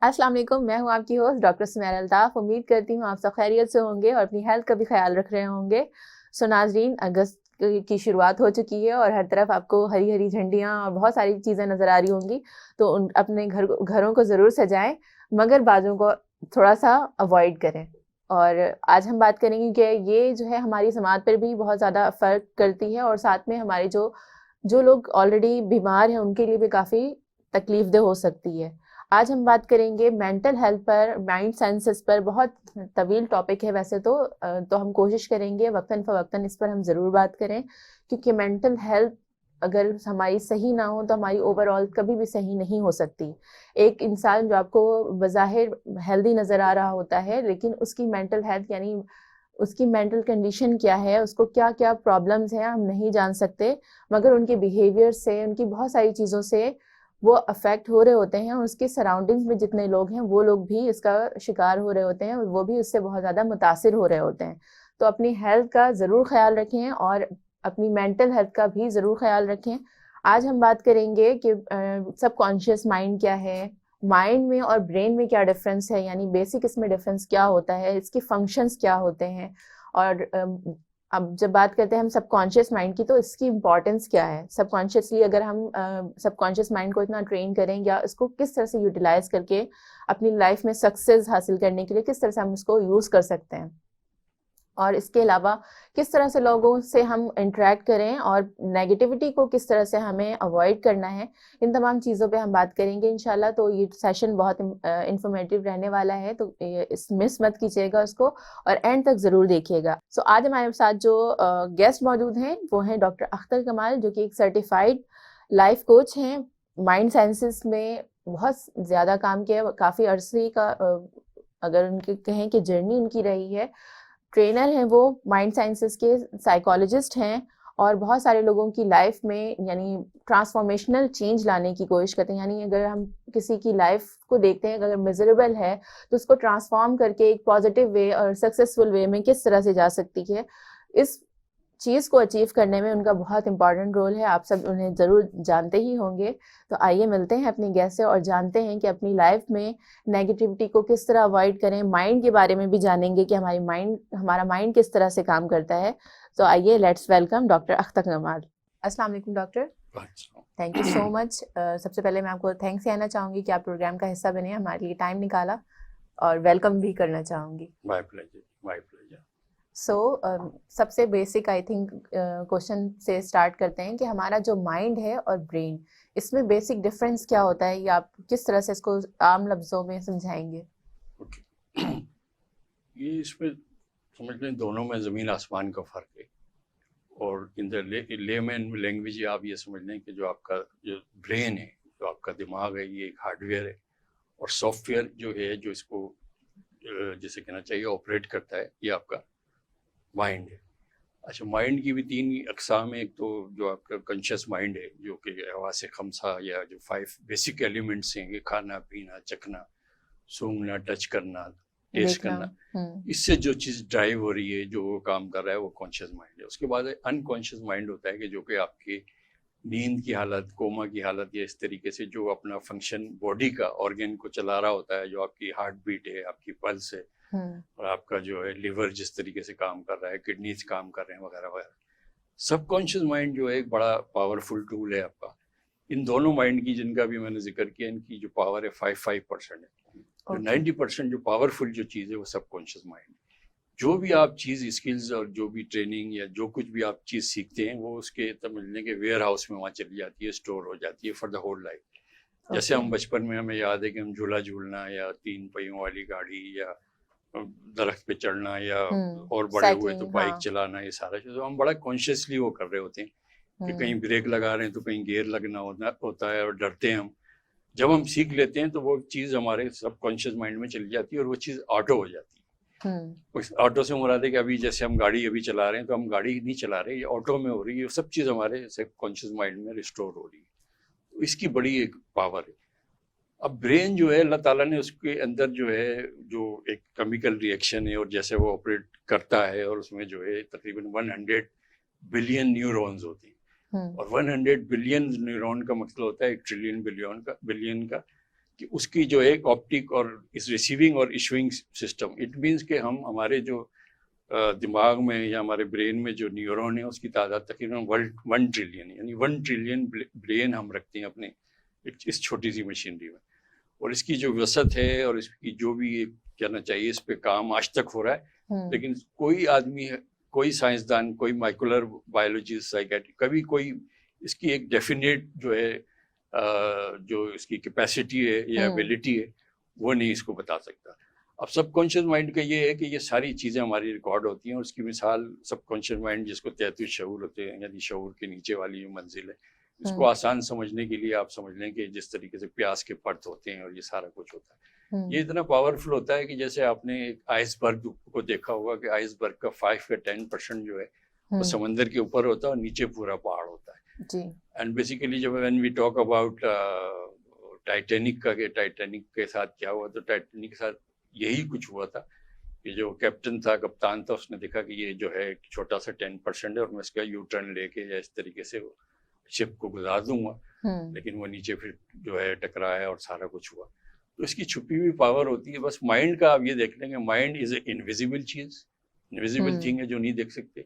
السلام علیکم، میں ہوں آپ کی ہوسٹ ڈاکٹر سمیرہ الطاف. امید کرتی ہوں آپ سب خیریت سے ہوں گے اور اپنی ہیلتھ کا بھی خیال رکھ رہے ہوں گے. سو ناظرین، اگست کی شروعات ہو چکی ہے اور ہر طرف آپ کو ہری ہری جھنڈیاں اور بہت ساری چیزیں نظر آ رہی ہوں گی. تو اپنے گھروں کو ضرور سجائیں، مگر بازوں کو تھوڑا سا اوائڈ کریں. اور آج ہم بات کریں گے کہ یہ جو ہے ہماری سماعت پر بھی بہت زیادہ فرق کرتی ہے، اور ساتھ میں ہمارے جو لوگ آلریڈی بیمار ہیں ان کے لیے بھی کافی تکلیف دہ ہو سکتی ہے. آج ہم بات کریں گے مینٹل ہیلتھ پر، مائنڈ سائنسز پر. بہت طویل ٹاپک ہے ویسے تو ہم کوشش کریں گے وقتاً فوقتاً اس پر ہم ضرور بات کریں، کیونکہ مینٹل ہیلتھ اگر ہماری صحیح نہ ہو تو ہماری اوور آل کبھی بھی صحیح نہیں ہو سکتی. ایک انسان جو آپ کو بظاہر ہیلدی نظر آ رہا ہوتا ہے، لیکن اس کی مینٹل ہیلتھ یعنی اس کی مینٹل کنڈیشن کیا ہے، اس کو کیا کیا پرابلمز ہیں، ہم نہیں جان سکتے. مگر ان کے بیہیویئر سے، ان کی بہت ساری چیزوں سے وہ افیکٹ ہو رہے ہوتے ہیں، اور اس کے سراؤنڈنگز میں جتنے لوگ ہیں وہ لوگ بھی اس کا شکار ہو رہے ہوتے ہیں، وہ بھی اس سے بہت زیادہ متاثر ہو رہے ہوتے ہیں. تو اپنی ہیلتھ کا ضرور خیال رکھیں اور اپنی مینٹل ہیلتھ کا بھی ضرور خیال رکھیں. آج ہم بات کریں گے کہ سب کانشیس مائنڈ کیا ہے، مائنڈ میں اور برین میں کیا ڈفرینس ہے، یعنی بیسک اس میں ڈفرینس کیا ہوتا ہے، اس کے فنکشنز کیا ہوتے ہیں. اور اب جب بات کرتے ہیں ہم سب کانشیس مائنڈ کی، تو اس کی امپورٹنس کیا ہے. سب کانشیسلی اگر ہم سب کانشیس مائنڈ کو اتنا ٹرین کریں یا اس کو کس طرح سے یوٹیلائز کر کے اپنی لائف میں سکسیز حاصل کرنے کے لیے کس طرح سے ہم اس کو یوز کر سکتے ہیں، اور اس کے علاوہ کس طرح سے لوگوں سے ہم انٹریکٹ کریں اور نیگیٹیوٹی کو کس طرح سے ہمیں اوائڈ کرنا ہے. ان تمام چیزوں پہ ہم بات کریں گے انشاءاللہ. تو یہ سیشن بہت انفارمیٹیو رہنے والا ہے، تو مس مت کیجیے گا اس کو اور اینڈ تک ضرور دیکھیے گا. سو آج ہمارے ساتھ جو گیسٹ موجود ہیں وہ ہیں ڈاکٹر اختر کمال، جو کہ ایک سرٹیفائڈ لائف کوچ ہیں. مائنڈ سائنسز میں بہت زیادہ کام کیا، کافی عرصے کا اگر ان کے کہیں کہ جرنی ان کی رہی ہے. ٹرینر ہیں وہ، مائنڈ سائنسز کے سائیکالوجسٹ ہیں، اور بہت سارے لوگوں کی لائف میں یعنی ٹرانسفارمیشنل چینج لانے کی کوشش کرتے ہیں. یعنی اگر ہم کسی کی لائف کو دیکھتے ہیں، اگر میزریبل ہے تو اس کو ٹرانسفارم کر کے ایک پازیٹیو وے اور سکسیزفل وے میں کس طرح سے جا سکتی ہے، اس چیز کو اچیو کرنے میں ان کا بہت امپورٹنٹ رول ہے. آپ سب انہیں ضرور جانتے ہی ہوں گے. تو آئیے ملتے ہیں اپنی گیسٹ سے اور جانتے ہیں کہ اپنی لائف میں نیگیٹیوٹی کو کس طرح اوائڈ کریں. مائنڈ کے بارے میں بھی جانیں گے کہ ہمارا مائنڈ کس طرح سے کام کرتا ہے. تو آئیے لیٹس ویلکم ڈاکٹر اختر کمال. السلام علیکم ڈاکٹر. تھینک یو سو مچ. سب سے پہلے میں آپ کو تھینکس کہنا چاہوں گی کہ آپ پروگرام کا حصہ بنے، ہمارے لیے ٹائم نکالا، اور ویلکم بھی کرنا چاہوں گی. مائی پلیجر. سو سب سے بیسک آئی تھنک کوشچن سے اسٹارٹ کرتے ہیں کہ ہمارا جو مائنڈ ہے اور برین، اس میں بیسک ڈفرینس کیا ہوتا ہے، یا آپ کس طرح سے اس کو عام لفظوں میں سمجھائیں گے؟ یہ اس میں سمجھ لیں دونوں میں زمین آسمان کا فرق ہے. اور ان دا لیمن لینگویج آپ یہ سمجھ لیں کہ جو آپ کا جو برین ہے، جو آپ کا دماغ ہے، یہ ایک ہارڈ ویئر ہے، اور سافٹ ویئر جو ہے جو اس کو جیسے کہنا چاہیے آپریٹ کرتا ہے، یہ آپ کا مائنڈ ہے. اچھا، مائنڈ کی بھی 3 اقسام ہیں. ایک تو جو آپ کا کانشیس مائنڈ ہے، جو کہ حواس خمسہ یا جو 5 بیسک ایلیمنٹس ہیں کہ کھانا پینا، چکھنا، سونگھنا، ٹچ کرنا، ٹیسٹ کرنا، اس سے جو چیز ڈرائیو ہو رہی ہے، جو وہ کام کر رہا ہے، وہ کانشیس مائنڈ ہے. اس کے بعد انکانشیس مائنڈ ہوتا ہے کہ جو کہ آپ کی نیند کی حالت، کوما کی حالت، یا اس طریقے سے جو اپنا فنکشن باڈی کا آرگن کو چلا رہا ہوتا ہے، جو آپ کی ہارٹ بیٹ ہے، آپ کی پلس ہے، اور آپ کا جو ہے لیور جس طریقے سے کام کر رہا ہے، کڈنیز کام کر رہے ہیں، وغیرہ وغیرہ. سب کانشیس مائنڈ جو ہے ایک بڑا پاورفل ٹول ہے آپ کا. ان دونوں مائنڈ کی جن کا بھی میں نے ذکر کیا، ان کی جو پاور ہے 5% ہے. 90% جو پاورفل جو چیز ہے وہ سب کانشیس مائنڈ ہے. جو بھی آپ چیز اسکلز اور جو بھی ٹریننگ یا جو کچھ بھی آپ چیز سیکھتے ہیں، وہ اس کے سمجھنے کے ویئر ہاؤس میں وہاں چلی جاتی ہے، اسٹور ہو جاتی ہے فار دا ہول لائف. جیسے ہم بچپن میں ہمیں یاد ہے کہ ہم جھولا جھولنا، یا 3 پہیوں والی گاڑی، یا درخت پہ چڑھنا، یا اور بڑے ہوئے تو بائک چلانا، یہ سارا چیز ہم بڑا کانشیسلی وہ کر رہے ہوتے ہیں کہ کہیں بریک لگا رہے ہیں تو کہیں گیئر لگنا ہوتا ہے، اور ڈرتے ہیں ہم. جب ہم سیکھ لیتے ہیں تو وہ چیز ہمارے سب کانشیس مائنڈ میں چلی جاتی ہے، اور وہ چیز آٹو ہو جاتی ہے. آٹو سے مراد ہے کہ ابھی جیسے ہم گاڑی ابھی چلا رہے ہیں تو ہم گاڑی نہیں چلا رہے، یہ آٹو میں ہو رہی ہے. سب چیز ہمارے سب کانشیس مائنڈ میں ریسٹور ہو رہی ہے. تو اس کی بڑی ایک پاور ہے. اب برین جو ہے اللہ تعالیٰ نے اس کے اندر جو ہے جو ایک کیمیکل ری ایکشن ہے، اور جیسے وہ آپریٹ کرتا ہے، اور اس میں جو ہے تقریباً 100 بلین نیورونز ہوتی ہیں. اور 100 بلین نیورون کا مطلب ہوتا ہے 1 ٹریلین بلین کا. کہ اس کی جو ایک آپٹک اور اس ریسیونگ اور ایشوئنگ سسٹم، اٹ مینس کہ ہمارے جو دماغ میں یا ہمارے برین میں جو نیورون ہے اس کی تعداد تقریباً 1 ٹریلین، یعنی 1 ٹریلین برین ہم رکھتے ہیں اپنے اس چھوٹی سی مشینری میں. اور اس کی جو وسعت ہے اور اس کی جو بھی کہنا چاہیے اس پہ کام آج تک ہو رہا ہے، لیکن کوئی آدمی، کوئی سائنسدان، کوئی مائیکولر بایولوجسٹ، سائیکیٹرسٹ، کبھی کوئی اس کی ایک ڈیفینیٹ جو ہے جو اس کی کیپیسٹی ہے یا ایبلٹی ہے وہ نہیں اس کو بتا سکتا. اب سب کانشیس مائنڈ کا یہ ہے کہ یہ ساری چیزیں ہماری ریکارڈ ہوتی ہیں، اور اس کی مثال سب کانشیس مائنڈ جس کو تحت شعور ہوتے ہیں، یعنی شعور کے نیچے والی جو منزل ہے، اس کو آسان سمجھنے کے لیے آپ سمجھ لیں کہ جس طریقے سے پیاس کے پرت ہوتے ہیں اور یہ سارا کچھ ہوتا ہے، یہ اتنا پاورفل ہوتا ہے کہ جیسے آپ نے ایک آئس برگ کو دیکھا ہوگا کہ آئس برگ کا 5 یا 10% جو ہے وہ سمندر کے اوپر ہوتا ہے اور نیچے پورا پہاڑ ہوتا ہے. اینڈ بیسیکلی جب when we talk about Titanic کا، کہ ٹائٹینک کے ساتھ کیا ہوا، تو ٹائٹینک کے ساتھ یہی کچھ ہوا تھا کہ جو کیپٹن تھا، کپتان تھا، اس نے دیکھا کہ یہ جو ہے چھوٹا سا 10% ہے اور میں اس کا یو ٹرن لے کے یا اس طریقے سے شپ کو گزار دوں گا، لیکن وہ نیچے پھر جو ہے ٹکرایا اور سارا کچھ ہوا. تو اس کی چھپی ہوئی پاور ہوتی ہے. بس مائنڈ کا آپ یہ دیکھ لیں کہ مائنڈ از اے انویزیبل چیز، انویزیبل تھنگ ہے جو نہیں دیکھ سکتے،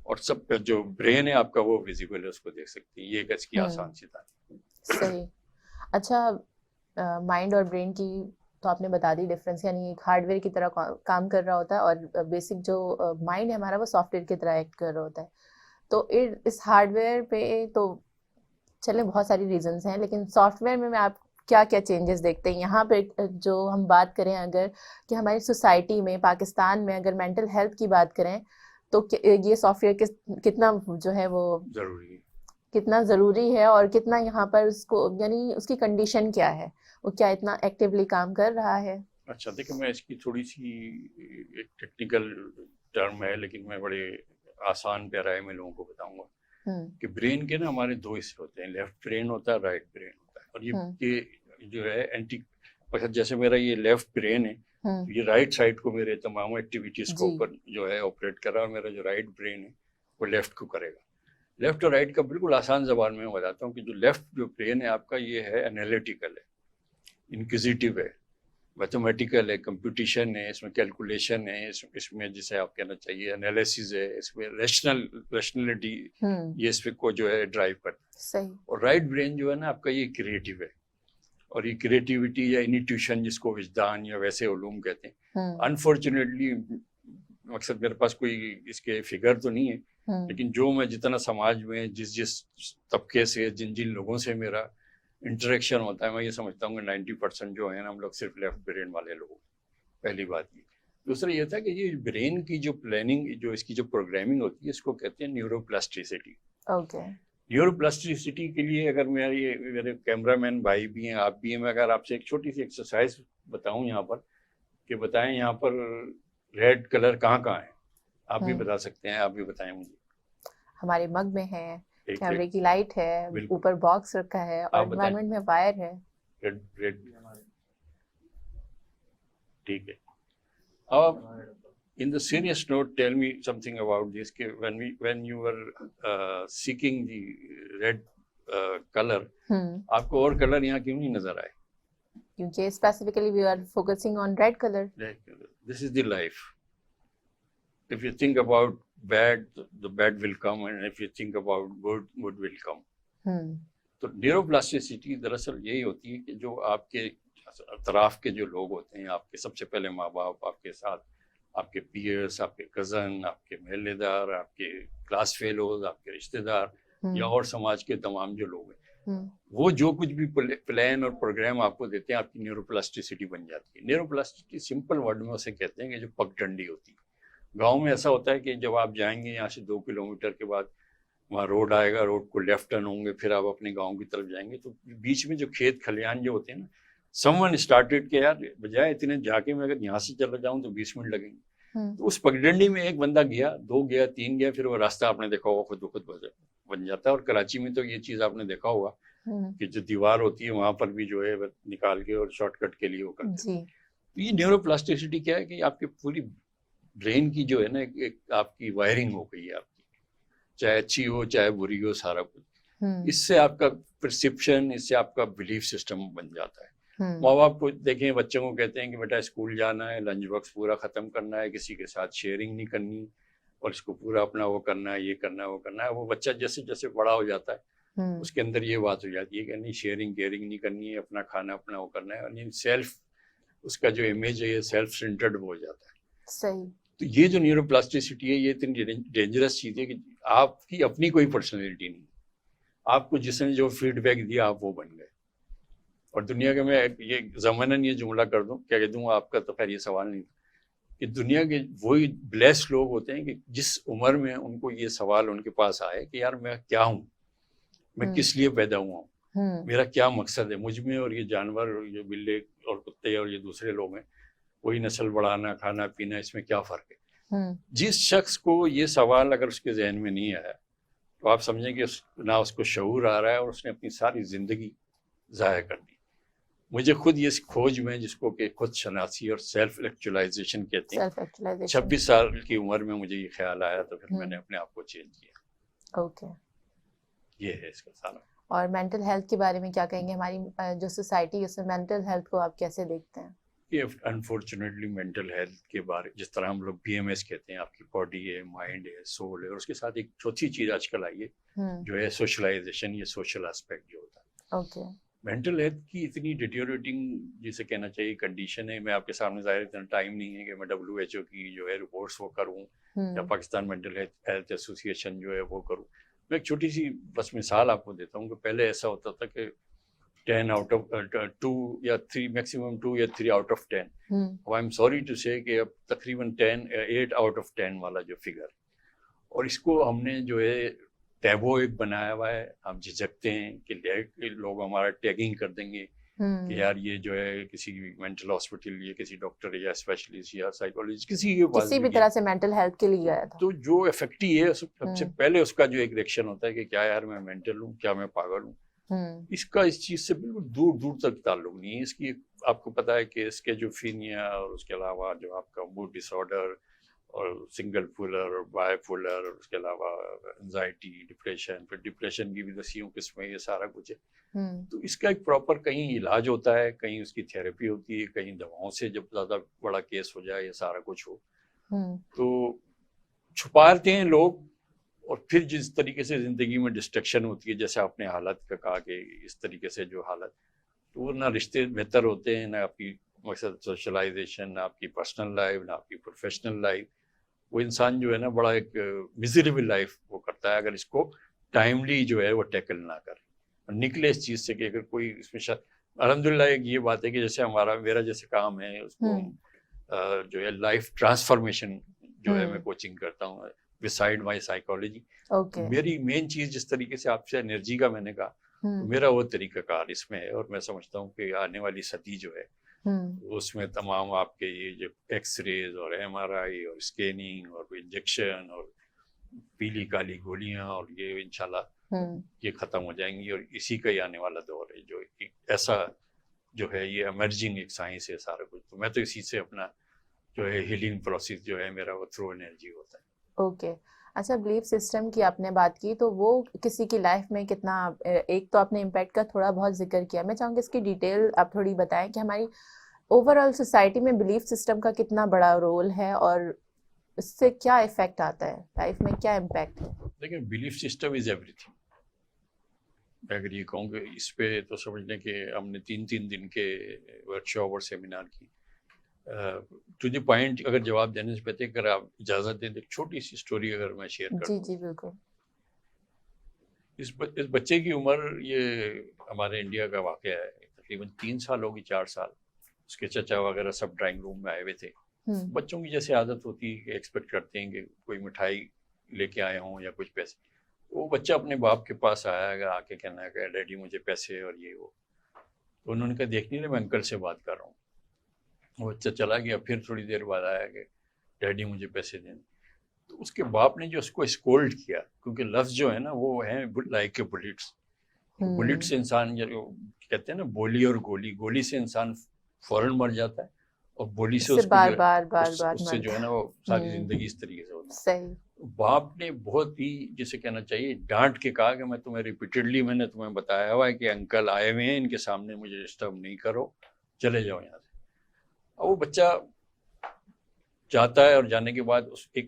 اور سب کا جو برین ہے آپ کا وہ ویزیبل ہے، اس کو دیکھ سکتے ہیں. یہ ایک اس کی آسان سی بات. صحیح. اچھا، مائنڈ اور برین کی تو آپ نے بتا دی ڈفرینس، یعنی ایک ہارڈ ویئر کی طرح کام کر رہا ہوتا ہے اور بیسک جو مائنڈ ہے ہمارا وہ سافٹ ویئر کی طرح ایکٹ کر رہا ہوتا ہے. تو اس ہارڈ ویئر پہ تو چلیں بہت ساری ریزنس ہیں، لیکن سافٹ ویئر میں آپ کیا کیا چینجز دیکھتے ہیں یہاں پہ؟ جو ہم بات کریں اگر کہ ہماری سوسائٹی میں، پاکستان میں اگر مینٹل ہیلتھ کی بات کریں تو یہ سافٹ ویئر کتنا جو ہے وہ کتنا ضروری ہے، اور کتنا یہاں پر اس کو، یعنی اس کی کنڈیشن کیا ہے، وہ کیا اتنا ایکٹیولی کام کر رہا ہے؟ اچھا دیکھیں، میں اس کی تھوڑی سی ایک ٹیکنیکل ٹرم ہے لیکن میں بڑے آسان پیرائے میں لوگوں کو بتاؤں گا کہ برین کے نا ہمارے 2 حصے ہوتے ہیں، لیفٹ برین ہوتا ہے، رائٹ برین ہوتا ہے. اور یہ جو ہے اینٹی، جیسے میرا یہ لیفٹ برین ہے، یہ رائٹ سائڈ کو میرے تمام ایکٹیویٹیز کو اوپر جو ہے آپریٹ کر رہا ہے، اور میرا جو رائٹ برین ہے وہ لیفٹ کو کرے گا. لیفٹ اور رائٹ کا بالکل آسان زبان میں بتاتا ہوں کہ جو لیفٹ جو برین ہے آپ کا، یہ ہے انالیٹیکل ہے، انکوزیٹو ہے، میتھمیٹیکل ہے، کمپیوٹیشن ہے، اس میں کیلکولیشن ہے، اس میں جسے آپ کہنا چاہیے انالیسز ہے، اس میں ریشنلٹی یہ اس کو جو ہے ڈرائیو کرتا ہے. اور رائٹ برین جو ہے نا آپ کا، یہ کریٹیو ہے، اور یہ کریٹیوٹی یا انٹیوشن جس کو وجدان یا ویسے علوم کہتے ہیں. انفارچونیٹلی مقصد میرے پاس کوئی اس کے فگر تو نہیں ہے، لیکن جو میں جتنا سماج میں جس طبقے سے، جن لوگوں سے میرا انٹریکشن ہوتا ہے، میں یہ سمجھتا ہوں کہ 90% جو ہیں نا ہم لوگ صرف لیفٹ برین والے لوگ. پہلی بات یہ. دوسرا یہ تھا کہ یہ برین کی جو پلاننگ، جو اس کی جو پروگرامنگ ہوتی ہے، اس کو کہتے ہیں نیورو پلاسٹیسٹی. نیورو پلاسٹیسٹی کے لیے اگر میرے کیمرہ مین بھائی بھی ہیں، آپ بھی ہیں، میں اگر آپ سے ایک چھوٹی سی ایکسرسائز بتاؤں یہاں پر کہ بتائیں یہاں پر ریڈ کلر کہاں کہاں ہے، آپ بھی بتا سکتے ہیں، آپ بھی بتائیں مجھے. ہمارے مگ میں ہے، کیمرے کی لائٹ ہے، اوپر باکس رکھا ہے، اور انوائرمنٹ میں وائر ہے. ریڈ ٹھیک ہے. اب in the serious note, tell me something about this, when you were seeking the red color, آپ کو اور کلر یہاں کیوں نہیں نظر آئے؟ کیونکہ specifically we are focusing on red color. This is the life. If you think about bad, the bad will come, and if you think about good, good will come. تو نیورو پلاسٹیسٹی دراصل یہی ہوتی ہے کہ جو آپ کے اطراف کے جو لوگ ہوتے ہیں، آپ کے سب سے پہلے ماں باپ، آپ کے ساتھ آپ کے پیئرس، آپ کے کزن، آپ کے محلے دار، آپ کے کلاس فیلوز، آپ کے رشتے دار، یا اور سماج کے تمام جو لوگ ہیں، وہ جو کچھ بھی پلان اور پروگرام آپ کو دیتے ہیں، آپ کی نیورو پلاسٹیسٹی بن جاتی ہے. نیورو پلاسٹیسٹی سمپل ورڈ میں اسے کہتے ہیں کہ جو پگ ڈنڈی ہوتی ہے. گاؤں میں ایسا ہوتا ہے کہ جب آپ جائیں گے یہاں سے 2 کلومیٹر کے بعد وہاں روڈ آئے گا، روڈ کو لیفٹ ٹرن ہوں گے، پھر آپ اپنے گاؤں کی طرف جائیں گے، تو بیچ میں جو کھیت کھلیان جو ہوتے ہیں نا، سم ون اسٹارٹیڈ کہ یار بجائے اتنے جا کے میں اگر یہاں سے چلا جاؤں تو 20 منٹ لگیں گے. تو اس پگڈنڈی میں ایک بندہ گیا، 2 گیا، 3 گیا، پھر وہ راستہ آپ نے دیکھا ہوگا خود بخود بن جاتا ہے. اور کراچی میں تو یہ چیز آپ نے دیکھا ہوگا کہ جو دیوار ہوتی ہے وہاں پر بھی جو ہے نکال کے اور شارٹ کٹ کے لیے وہ کرتے ہیں. تو یہ نیورو پلاسٹیسٹی کیا ہے کہ آپ کی پوری برین کی جو ہے نا ایک آپ کی وائرنگ ہو گئی ہے آپ کی، چاہے اچھی ہو چاہے بری ہو، سارا کچھ. اس سے آپ کا پرسپشن، اس سے آپ کا بلیف سسٹم بن جاتا ہے. ماں باپ کو دیکھیں بچوں کو کہتے ہیں کہ بیٹا اسکول جانا ہے، لنچ باکس پورا ختم کرنا ہے، کسی کے ساتھ شیئرنگ نہیں کرنی، اور اس کو پورا اپنا وہ کرنا ہے، یہ کرنا ہے، وہ کرنا ہے. وہ بچہ جیسے جیسے بڑا ہو جاتا ہے اس کے اندر یہ بات ہو جاتی ہے کہ نہیں شیئرنگ کیئرنگ نہیں کرنی ہے، اپنا کھانا اپنا وہ کرنا ہے، اور سیلف اس کا جو امیج ہے یہ سیلف سینٹرڈ ہو جاتا ہے. صحیح. تو یہ جو نیورو پلاسٹیسٹی ہے یہ اتنی ڈینجرس چیز ہے کہ آپ کی اپنی کوئی پرسنالٹی نہیں، آپ کو جس نے جو فیڈ بیک دیا آپ وہ بن گئے. اور دنیا کے میں یہ ضمناً یہ جملہ کر دوں، کیا کہہ دوں، آپ کا تو خیر یہ سوال نہیں تھا، کہ دنیا کے وہی بلیس لوگ ہوتے ہیں کہ جس عمر میں ان کو یہ سوال ان کے پاس آئے کہ یار میں کیا ہوں، میں کس لیے پیدا ہوا ہوں، میرا کیا مقصد ہے، مجھ میں اور یہ جانور اور یہ بلے اور کتے اور یہ دوسرے لوگ ہیں وہی نسل بڑھانا کھانا پینا، اس میں کیا فرق ہے. جس شخص کو یہ سوال اگر اس کے ذہن میں نہیں آیا تو آپ سمجھیں کہ نہ اس کو شعور آ رہا ہے اور اس نے اپنی ساری زندگی ضائع کر دی. مجھے خود یہ کھوج میں جس کو کہ خود شناسی اور سیلف ایکچولائزیشن کہتے ہیں، 26 سال کی عمر میں مجھے یہ خیال آیا تو پھر میں نے اپنے آپ کو چینج کیا. اوکے. یہ ہے اس کا سارا. اور مینٹل ہیلتھ کے بارے میں کیا کہیں گے؟ ہماری جو سوسائٹی ہے اس میں مینٹل ہیلتھ کو آپ کیسے دیکھتے ہیں؟ کہ انفارچونیٹلی مینٹل ہیلتھ کے بارے جس طرح ہم لوگ BMS کہتے ہیں، آپ کی باڈی ہے، مائنڈ ہے، سول ہے، اور اس کے ساتھ ایک چوتھی چیز آج کل آئی ہے جو ہے سوشلائزیشن، یہ سوشل اسپیکٹ جو ہوتا ہے. اوکے. مینٹل ہیلتھ کی اتنی ڈیٹیوریٹنگ جسے کہنا چاہیے کنڈیشن ہے. میں آپ کے سامنے ظاہر اتنا ٹائم نہیں ہے کہ میں WHO کی جو ہے رپورٹس وہ کروں یا پاکستان مینٹل ہیلتھ ایسوسی ایشن جو ہے وہ کروں. میں ایک چھوٹی سی بس مثال آپ کو دیتا ہوں کہ پہلے ایسا ہوتا تھا کہ 10 out of 2 یا 3 میکسیمم 2 یا 3 out of 10. I am sorry to say کہ اب تقریباً 8 out of 10 والا جو فگر، اور اس کو ہم نے جو ہے ٹیبو ایک بنایا ہوا ہے. ہم جھجکتے ہیں کہ لوگ ہمارا ٹیگنگ کر دیں گے کہ یار یہ جو ہے کسی مینٹل ہاسپٹل یا کسی ڈاکٹر یا اسپیشلسٹ یا سائیکالوجسٹ کسی بھی طرح سے مینٹل ہیلتھ کے لیے گیا تھا، تو جو افیکٹی ہے سب سے پہلے اس کا جو ایک ریئیکشن ہوتا ہے کہ کیا یار میں مینٹل ہوں، کیا میں پاگل ہوں. اس کا اس چیز سے بالکل دور دور تک تعلق نہیں ہے. اس کی آپ کو پتا ہے کہ اسکیزوفرینیا اور اس کے علاوہ جو آپ کا موڈ ڈس آرڈر اور سنگل پولر اور بائی پولر، اور اس کے علاوہ انزائٹی، ڈپریشن، پھر ڈپریشن کی بھی دسیوں قسمیں، یہ سارا کچھ ہے. تو اس کا ایک پراپر کہیں علاج ہوتا ہے، کہیں اس کی تھیراپی ہوتی ہے، کہیں دواؤں سے جب زیادہ بڑا کیس ہو جائے یہ سارا کچھ ہو تو چھپاتے ہیں لوگ. اور پھر جس طریقے سے زندگی میں ڈسٹریکشن ہوتی ہے، جیسے آپ نے حالت کا کہا کہ اس طریقے سے جو حالت، تو وہ نہ رشتے بہتر ہوتے ہیں، نہ آپ کی مقصد سوشلائزیشن، نہ آپ کی پرسنل لائف، نہ آپ کی پروفیشنل لائف. وہ انسان جو ہے نا بڑا ایک میزریبل لائف وہ کرتا ہے اگر اس کو ٹائملی جو ہے وہ ٹیکل نہ کرے اور نکلے اس چیز سے. کہ اگر کوئی اس میں الحمدللہ ایک یہ بات ہے کہ جیسے میرا جیسے کام ہے اس کو جو ہے لائف ٹرانسفارمیشن جو ہے میں کوچنگ کرتا ہوں beside my psychology. میری مین چیز جس طریقے سے آپ سے انرجی کا میں نے کہا تو میرا وہ طریقہ کار اس میں ہے. اور میں سمجھتا ہوں کہ آنے والی صدی جو ہے اس میں تمام آپ کے یہ جو ایکس ریز اور MRI اور اسکیننگ اور انجیکشن اور پیلی کالی گولیاں اور یہ انشاءاللہ یہ ختم ہو جائیں گی. اور اسی کا ہی آنے والا دور ہے جو ایسا جو ہے یہ ایمرجنگ ایک سائنس ہے سارا کچھ. تو میں تو اسی سے اپنا جو ہے ہیلنگ پروسیس جو ہے میرا وہ تھرو انرجی ہوتا ہے. اوکے. اچھا، بلیف سسٹم کی آپ نے بات کی تو وہ کسی کی لائف میں کتنا، ایک تو آپ نے امپیکٹ کا تھوڑا بہت ذکر کیا، میں چاہوں گی اس کی ڈیٹیل آپ تھوڑی بتائیں کہ ہماری اوور آل سوسائٹی میں بلیف سسٹم کا کتنا بڑا رول ہے اور اس سے کیا ایفیکٹ آتا ہے، لائف میں کیا امپیکٹ ہے. دیکھیں belief system is every thing. میں اگر یہ کہوں کہ اس پہ تو سمجھ لیں کہ ہم نے 3 دن کے ورکشاپ اور سیمینار کی. ٹو دی پوائنٹ اگر جواب دینے سے پہلے اگر آپ اجازت دیں تو ایک چھوٹی سی اسٹوری اگر میں شیئر کروں. جی بالکل. اس بچے کی عمر یہ ہمارے انڈیا کا واقعہ ہے، تقریباً 3 سال ہوگی 4 سال. اس کے چچا وغیرہ سب ڈرائنگ روم میں آئے ہوئے تھے. بچوں کی جیسے عادت ہوتی ہے کہ ایکسپیکٹ کرتے ہیں کہ کوئی مٹھائی لے کے آئے ہوں یا کچھ پیسے. وہ بچہ اپنے باپ کے پاس آیا اگر آ کے کہنا ہے کہ ڈیڈی مجھے پیسے اور یہ وہ. تو انہوں نے کہا دیکھ نہیں رہے میں انکل سے بات کر رہا ہوں. وہ بچہ چلا گیا. پھر تھوڑی دیر بعد آیا کہ ڈیڈی مجھے پیسے دینے. تو اس کے باپ نے جو اس کو اسکولڈ کیا، کیونکہ لفظ جو ہے نا وہ ہیں لائک اے بلٹس. بلٹ سے انسان جو کہتے ہیں نا بولی اور گولی سے انسان فوراً مر جاتا ہے اور بولی سے اس کو جو ہے اس سے جو ہے نا وہ ساری زندگی اس طریقے سے ہوتا ہے. باپ نے بہت ہی جسے کہنا چاہیے ڈانٹ کے کہا کہ میں تمہیں ریپیٹڈلی میں نے تمہیں بتایا ہوا ہے کہ انکل آئے ہوئے ہیں، ان کے سامنے مجھے ڈسٹرب نہیں کرو، چلے جاؤ یہاں سے. اور وہ بچہ جاتا ہے اور جانے کے بعد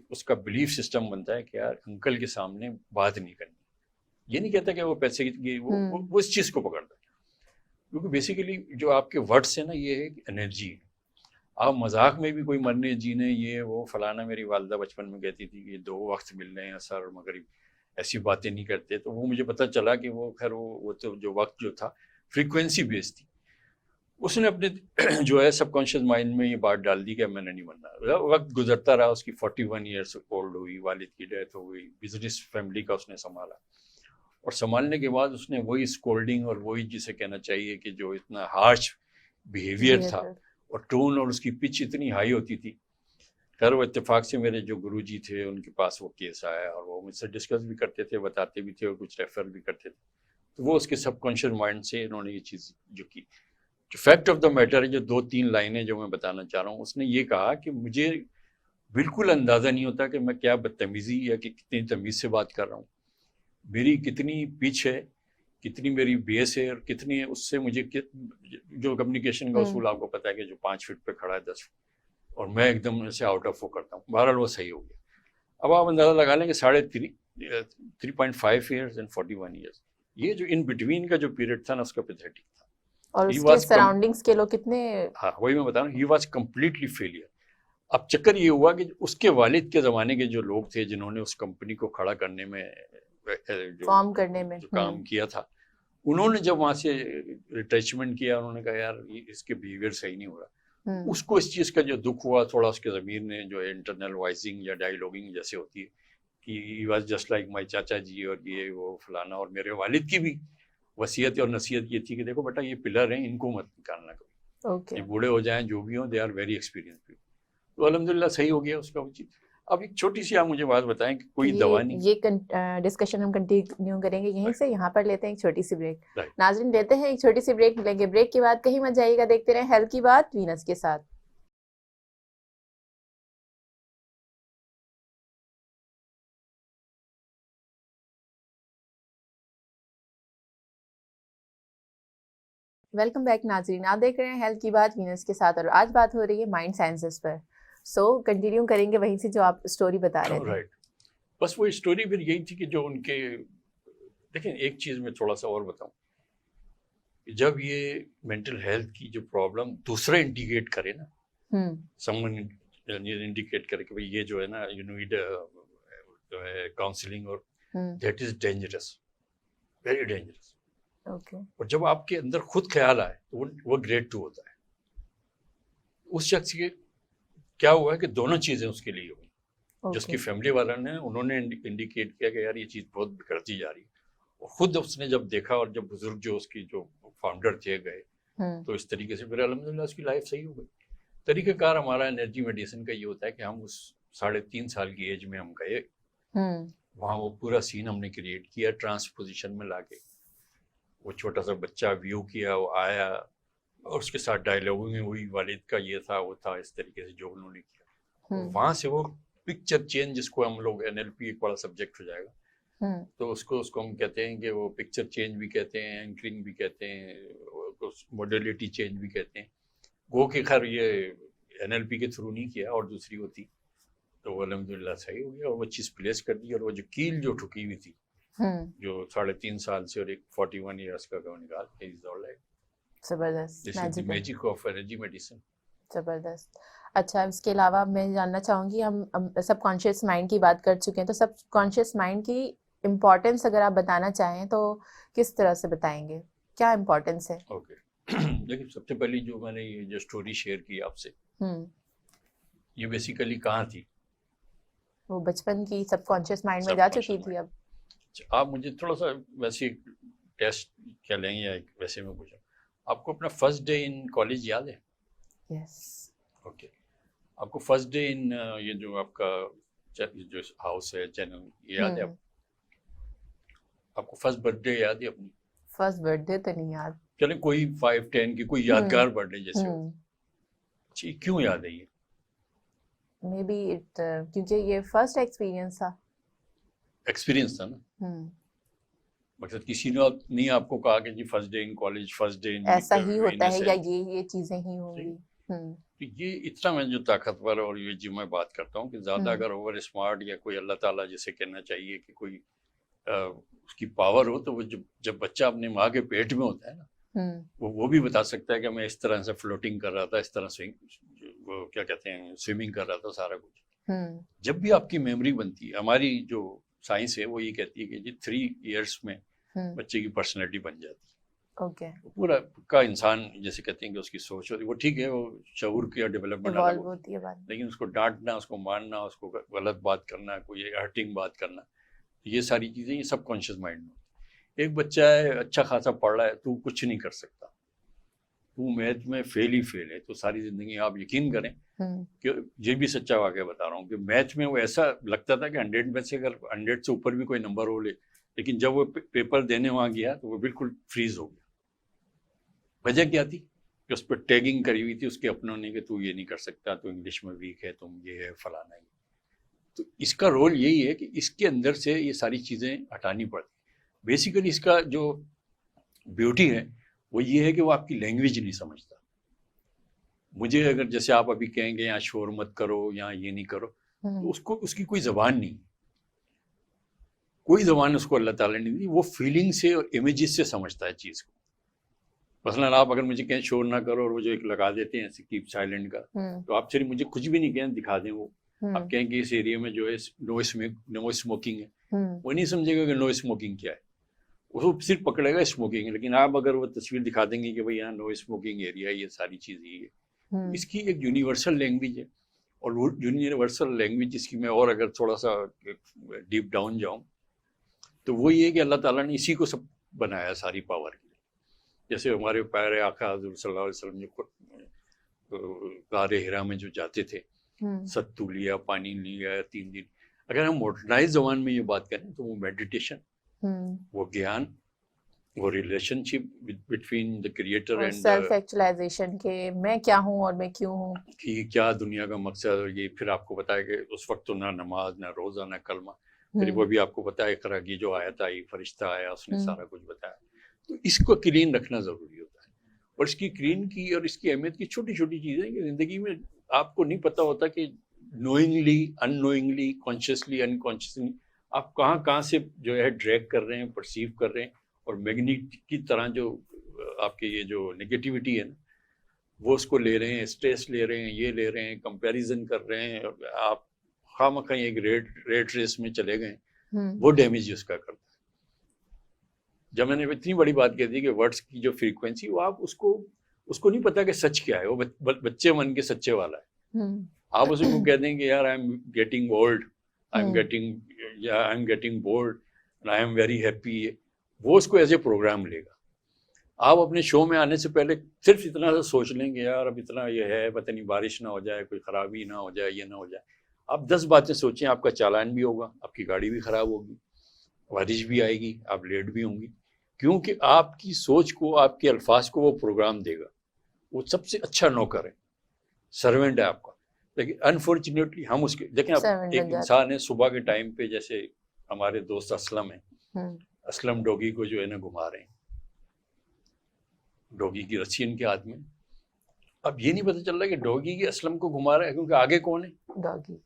اس کا بلیف سسٹم بنتا ہے کہ یار انکل کے سامنے بات نہیں کرنی. یہ نہیں کہتا کہ وہ پیسے کی وہ اس چیز کو پکڑتا ہے، کیونکہ بیسیکلی جو آپ کے ورڈس ہیں نا یہ ایک انرجی ہے. آپ مذاق میں بھی کوئی مرنے جینے یہ وہ فلانا، میری والدہ بچپن میں کہتی تھی کہ 2 وقت ملنے ہیں عصر اور مغرب، ایسی باتیں نہیں کرتے. تو وہ مجھے پتہ چلا کہ وہ خیر وہ تو جو وقت جو تھا فریکوینسی بیس تھی. اس نے اپنے جو ہے سب کانشیس مائنڈ میں یہ بات ڈال دی کہ میں نے نہیں بننا. وقت گزرتا رہا، اس کی 41 ایئرس اولڈ ہوئی، والد کی ڈیتھ ہو گئی، بزنس فیملی کا اس نے سنبھالا، اور سنبھالنے کے بعد اس نے وہی اسکولڈنگ اور وہی جسے کہنا چاہیے کہ جو اتنا ہارش بیہیویئر تھا اور ٹون اور اس کی پچ اتنی ہائی ہوتی تھی. خیر وہ اتفاق سے میرے جو گرو جی تھے ان کے پاس وہ کیس آیا اور وہ مجھ سے ڈسکس بھی کرتے تھے، بتاتے بھی تھے اور کچھ ریفر بھی کرتے تھے. تو وہ اس کے سب کانشیس مائنڈ سے انہوں نے یہ چیز جو کی. جو فیکٹ آف دا میٹر ہے، جو 2-3 لائنیں جو میں بتانا چاہ رہا ہوں، اس نے یہ کہا کہ مجھے بالکل اندازہ نہیں ہوتا کہ میں کیا بدتمیزی یا کہ کتنی تمیز سے بات کر رہا ہوں، میری کتنی پچ ہے، کتنی میری بیس ہے، اور کتنی اس سے مجھے جو کمیونیکیشن کا اصول آپ کو پتا ہے کہ جو 5 فٹ پہ کھڑا ہے 10 فٹ، اور میں ایک دم سے آؤٹ آف وہ کرتا ہوں. بہرحال وہ صحیح ہو گیا. اب آپ اندازہ لگا لیں کہ 3.5 ایئرز اینڈ 41 ایئرز، یہ جو ان بٹوین کا جو پیریڈ تھا نا اس کا پیتھیٹک تھا. اور اس کے سراؤنڈنگس کے لوگ کتنے، ہاں وہی میں بتا رہا ہوں، ہی واز کمپلیٹلی فیلئر. اب چکر یہ ہوا کہ اس کے والد کے زمانے کے جو لوگ تھے جنہوں نے اس کمپنی کو کھڑا کرنے میں فارم کرنے میں جو کام کیا تھا، انہوں نے جب وہاں سے ریٹیچمنٹ کیا، انہوں نے کہا یار اس کے بیہیویئر صحیح نہیں ہو رہا. اس کو اس چیز کا جو دکھ ہوا تھوڑا، اس کے ضمیر نے جو انٹرنل وائزنگ یا ڈائیلاگنگ جیسے ہوتی ہے کہ he was just like my چاچا جی اور یہ وہ فلانا. اور میرے والد کی بھی وصیت اور نصیحت یہ تھی کہ دیکھو بیٹا یہ پلر ہیں، ان کو مت نکالنا کبھی، یہ بوڑھے ہو جائیں جو بھی ہوں، they are very experience people. تو الحمدللہ صحیح ہو گیا اس کا وہ چیز. اب ایک چھوٹی سی آپ مجھے بات بتائیں کہ کوئی دوا نہیں. یہ ڈسکشن ہم کنٹینیو کریں گے یہیں سے. یہاں پر لیتے ہیں ایک چھوٹی سی بریک. ناظرین لیتے ہیں ایک چھوٹی سی بریک، ملیں گے بریک کے بعد. کہیں مت جائیے گا، دیکھتے رہیں ہیلتھ کی بات وینس کے ساتھ. ویلکم بیک ناظرین، آپ دیکھ رہے ہیں ہیلتھ کی بات وینس کے ساتھ، اور آج بات ہو رہی ہے مائنڈ سائنسز پر. سو کنٹینیو کریں گے وہیں سے جو آپ اسٹوری بتا رہے تھے. بس وہ اسٹوری پھر یہی تھی کہ جو ان کے، دیکھیں ایک چیز میں تھوڑا سا اور بتاؤں، جب یہ مینٹل ہیلتھ کی جو پرابلم دوسرا انڈیکیٹ کرے نا، سمون انڈیکیٹ کرے کہ بھئی یہ جو ہے نا یو نیڈ جو ہے کاؤنسلنگ، اور that is dangerous, very dangerous. اور جب آپ کے اندر خود خیال آئے تو وہ گریڈ 2 ہوتا ہے. اس شخص کے کیا ہوا ہے کہ دونوں چیزیں اس کے لیے ہوئی. جس کی فیملی والوں نے انہوں نے انڈیکیٹ کیا کہ یار یہ چیز بہت بگڑتی جا رہی ہے، اور خود اس نے جب دیکھا اور جب بزرگ جو اس کی جو فاؤنڈر تھے گئے تو اس طریقے سے پھر الحمدللہ اس کی لائف صحیح ہو گئی. طریقہ کار ہمارا انرجی میڈیسن کا یہ ہوتا ہے کہ ہم اس 3.5 سال کی ایج میں ہم گئے وہاں، وہ پورا سین ہم نے کریٹ کیا ٹرانسپوزیشن میں لا کے. وہ چھوٹا سا بچہ ویو کیا، وہ آیا اور اس کے ساتھ ڈائیلاگنگ ہوئی، والد کا یہ تھا وہ تھا، اس طریقے سے جو انہوں نے کیا. وہاں سے وہ پکچر چینج، جس کو ہم لوگ NLP ایک بڑا سبجیکٹ ہو جائے گا، تو اس کو ہم کہتے ہیں کہ وہ پکچر چینج بھی کہتے ہیں، اینکرنگ بھی کہتے ہیں، موڈیلٹی چینج بھی کہتے ہیں. گو کہ خیر یہ NLP کے تھرو نہیں کیا اور دوسری ہوتی تو وہ الحمدللہ صحیح ہو گیا، اور وہ چیز پلیس کر دی. اور وہ جو کیل جو ٹھکی ہوئی تھی جو 3.5 سال سے اور ایک 41 ایئرس کا نکال کے، زبردست میجک آف انرجی میڈیسن. زبردست. اچھا، اس کے علاوہ میں جاننا چاہوں گی، ہم سب کانشیس مائنڈ کی بات کر چکے ہیں، تو سب کانشیس مائنڈ کی امپورٹنس اگر آپ بتانا چاہیں تو کس طرح سے بتائیں گے، کیا امپورٹنس ہے؟ اوکے، لیکن سب سے پہلی جو میں نے یہ جو اسٹوری شیئر کی آپ سے، یہ بیسیکلی کہاں تھی؟ وہ بچپن کی سب کانشیس مائنڈ میں جا چکی تھی. اب آپ مجھے تھوڑا سا ویسے ٹیسٹ کیا لیں یا ویسے میں پوچھا، آپ کو اپنا فرسٹ ڈے ان کالج یاد ہے؟ یس. اوکے، آپ کو فرسٹ ڈے ان یہ جو آپ کا جو ہاؤس ہے چینل، یہ یاد ہے آپ کو فرسٹ برتھ ڈے یاد ہے اپنی؟ فرسٹ برتھ ڈے تو نہیں یاد. چلیں کوئی 5-10 کی کوئی یادگار برتھ ڈے جیسے ہو. اچھا کیوں یاد ہے یہ؟ مے بی اٹ کیونکہ یہ فرسٹ ایکسپیرینس تھا. ایکسپیرینس تھا نا. مقصد کسی نے نہیں آپ کو کہا کہ جی first day in college, first day ایسا ہی ہوتا ہے یا یہ چیزیں ہی ہوں گی. تو یہ اتنا میں جو طاقتور اور یہ جو میں بات کرتا ہوں کہ زیادہ اگر اوور اسمارٹ یا کوئی اللہ تعالیٰ جیسے کہنا چاہیے کہ کوئی اس کی پاور ہو، تو وہ جب بچہ اپنے ماں کے پیٹ میں ہوتا ہے نا، وہ بھی بتا سکتا ہے کہ میں اس طرح سے فلوٹنگ کر رہا تھا، اس طرح سے وہ کیا کہتے ہیں سوئمنگ کر رہا تھا، سارا کچھ. جب بھی آپ کی میموری بنتی ہے، ہماری جو سائنس ہے وہ یہ کہتی ہے کہ جی 3 ایئرس میں بچے کی پرسنالٹی بن جاتی ہے. پورا کا انسان جیسے کہتے ہیں کہ اس کی سوچ ہوتی ہے، وہ ٹھیک ہے، وہ شعور کی ڈیولپمنٹ الگ ہوتی ہے، لیکن اس کو ڈانٹنا، اس کو مارنا، اس کو غلط بات کرنا، کوئی ہرٹنگ بات کرنا، یہ ساری چیزیں یہ سب کانشیس مائنڈ میں. ایک بچہ ہے اچھا خاصا پڑھ رہا ہے، تو کچھ نہیں کر سکتا، تو میتھ میں فیل ہی فیل ہے، تو ساری زندگی آپ یقین کریں کہ یہ بھی سچا واقعہ بتا رہا ہوں کہ میتھ میں وہ ایسا لگتا تھا کہ 100 میں سے اگر 100 سے اوپر بھی کوئی نمبر ہو لے، لیکن جب وہ پیپر دینے وہاں گیا تو وہ بالکل فریز ہو گیا. وجہ کیا تھی کہ اس پہ ٹیگنگ کری ہوئی تھی اس کے اپنوں نے کہ تو یہ نہیں کر سکتا، تو انگلش میں ویک ہے، تم یہ ہے فلانا ہی. تو اس کا رول یہی ہے کہ اس کے اندر سے یہ ساری چیزیں ہٹانی پڑتی. بیسیکلی اس کا جو بیوٹی ہے وہ یہ ہے کہ وہ آپ کی لینگویج نہیں سمجھتا. مجھے اگر جیسے آپ ابھی کہیں گے یہاں شور مت کرو، یہاں یہ نہیں کرو، تو اس کی کوئی زبان نہیں، کوئی زبان اس کو اللہ تعالیٰ نے نہیں دی. وہ فیلنگ سے اور امیجز سے سمجھتا ہے چیز کو. مثلاً آپ اگر مجھے کہیں شور نہ کرو اور وہ جو ایک لگا دیتے ہیں کیپ سائلنٹ کا، تو آپ صرف مجھے کچھ بھی نہیں کہیں دکھا دیں، وہ آپ کہیں کہ اس ایریا میں جو ہے نو اسموکنگ ہے، وہ نہیں سمجھے گا کہ نو اسموکنگ کیا ہے، وہ صرف پکڑے گا اسموکنگ ہے. لیکن آپ اگر وہ تصویر دکھا دیں گے کہ بھائی یہاں نو اسموکنگ ایریا ہے، یہ ساری چیز یہ ہے، اس کی ایک یونیورسل لینگویج ہے. اور وہ یونیورسل لینگویج اس کی میں اور اگر تھوڑا سا ڈیپ ڈاؤن جاؤں تو وہ یہ کہ اللہ تعالیٰ نے اسی کو سب بنایا ساری پاور کے لیے. جیسے ہمارے پیارے آقا حضور صلی اللہ علیہ وسلم جو غار ہرا میں جو جاتے تھے، ستو لیا، پانی لیا 3 دن. اگر ہم ماڈرنائز زبان میں یہ بات کریں تو وہ میڈیٹیشن، وہ گیان، وہ relation ship between the creator and self actualisation کہ میں کیا ہوں اور میں کیوں ہوں، کہ کیا دنیا کا مقصد. اور یہ پھر آپ کو بتایا کہ اس وقت تو نہ نماز، نہ روزہ، نہ کلمہ، پھر وہ بھی آپ کو بتایا اقرا کی جو آیت آئی، فرشتہ آیا، اس نے سارا کچھ بتایا. تو اس کو کلین رکھنا ضروری ہوتا ہے. اور اس کی کلین کی اور اس کی اہمیت کی چھوٹی چھوٹی چیزیں کہ زندگی میں آپ کو نہیں پتہ ہوتا کہ نوئنگلی، ان نوئنگلی، کانشیسلی، انکانشیسلی آپ کہاں سے جو ہے ڈریگ کر رہے ہیں، پرسیو کر رہے ہیں. اور میگنیٹ کی طرح جو آپ کے یہ جو نگیٹیوٹی ہے نا، وہ اس کو لے رہے ہیں، اسٹریس لے رہے ہیں، یہ لے رہے ہیں، کمپیریزن کر رہے ہیں، آپ خواہ ایک ریٹ ریس میں چلے گئے، وہ ڈیمیج اس کا کرتا ہے. جب میں نے اتنی بڑی بات کہہ دی کہ ورڈز کی جو فریکوینسی، وہ آپ اس کو نہیں پتا کہ سچ کیا ہے، وہ بچے من کے سچے والا ہے. آپ اسے کو کہہ دیں کہ یار I am getting old, I am getting bored, I am very happy, وہ اس کو ایز اے پروگرام لے گا. آپ اپنے شو میں آنے سے پہلے صرف اتنا سا سوچ لیں گے یار اب اتنا یہ ہے، پتہ نہیں بارش نہ ہو جائے، کوئی خرابی نہ ہو جائے، یہ نہ ہو جائے. آپ 10 باتیں سوچیں، آپ کا چالان بھی ہوگا، آپ کی گاڑی بھی خراب ہوگی، بارش بھی آئے گی، آپ لیٹ بھی ہوں گی، کیونکہ آپ کی سوچ کو، آپ کے الفاظ کو وہ پروگرام دے گا. وہ سب سے اچھا نوکر ہے، سرونٹ ہے آپ کا. لیکن انفارچونیٹلی ہم اس کے دیکھیں، اب ایک انسان ہے صبح کے ٹائم پہ، جیسے ہمارے دوست اسلم ہیں، اسلم ڈوگی کو جو ہے نا گھما رہے ہیں، ڈوگی کی رسی ان کے ہاتھ میں. اب یہ نہیں پتہ چل رہا کہ ڈوگی کی اسلم کو گھما رہا ہے، کیونکہ آگے کون ہے ڈوگی،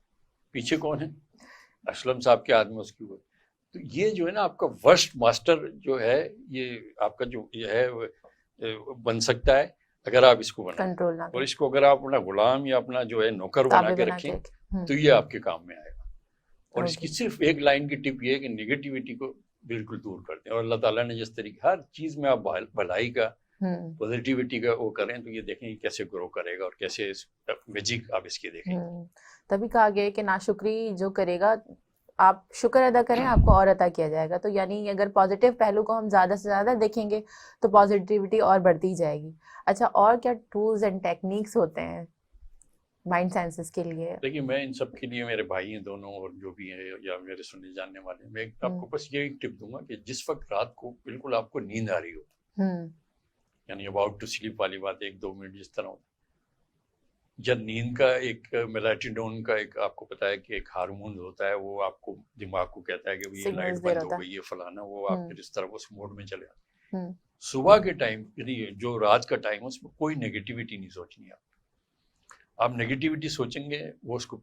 پیچھے کون ہے اسلم صاحب کے ہاتھ میں اس کی وہ. تو یہ جو ہے نا آپ کا ورسٹ ماسٹر جو ہے، یہ آپ کا جو یہ ہے بن سکتا ہے اگر آپ اس کو بنائیں. اور اس کو اگر آپ اپنا غلام یا اپنا جو ہے نوکر بنا کے رکھیں تو یہ آپ کے کام میں آئے گا. اور اس کی صرف ایک لائن کی ٹپ یہ ہے کہ نگیٹیوٹی کو بالکل دور کر دیں. اور اللہ تعالیٰ نے جس طریقے ہر چیز میں آپ بھلائی کا، پوزیٹیوٹی کا وہ کریں تو یہ دیکھیں کیسے گرو کرے گا اور کیسے میجک آپ اس کے دیکھیں. تبھی کہا گیا کہ ناشکری جو کرے گا، آپ شکر ادا کریں، آپ کو اور عطا کیا جائے گا. تو یعنی اگر پازیٹیو پہلو کو ہم زیادہ سے زیادہ دیکھیں گے تو پازیٹیوٹی اور بڑھتی جائے گی. اچھا، اور کیا ٹولز اینڈ ٹیکنیکس ہوتے ہیں مائنڈ سائنسز کے لیے؟ دیکھیے میں ان سب کے لیے، میرے بھائی ہیں دونوں اور جو بھی ہیں یا میرے سننے جاننے والے، میں آپ کو بس یہ ایک ٹپ دوں گا کہ جس وقت رات کو بالکل آپ کو نیند آ رہی ہو، یعنی اباؤٹ ٹو سلیپ والی بات، 1-2 منٹ جس طرح ہوتا، جب نیند کا ایک میلاٹونین کا ایک آپ کو پتا ہے کہ ایک ہارمون ہوتا ہے، وہ آپ کو دماغ کو کہتا ہے کہ یہ لائٹ سگنلز دے بند رہا ہو گئی ہے فلانا، وہ آپ پھر اس طرح اس موڈ میں چلے آتے. تھا. صبح کے ٹائم یعنی جو رات کا ٹائم ہے اس میں کوئی نیگیٹیوٹی نہیں سوچنی. آپ نیگیٹیوٹی سوچیں گے وہ اس کو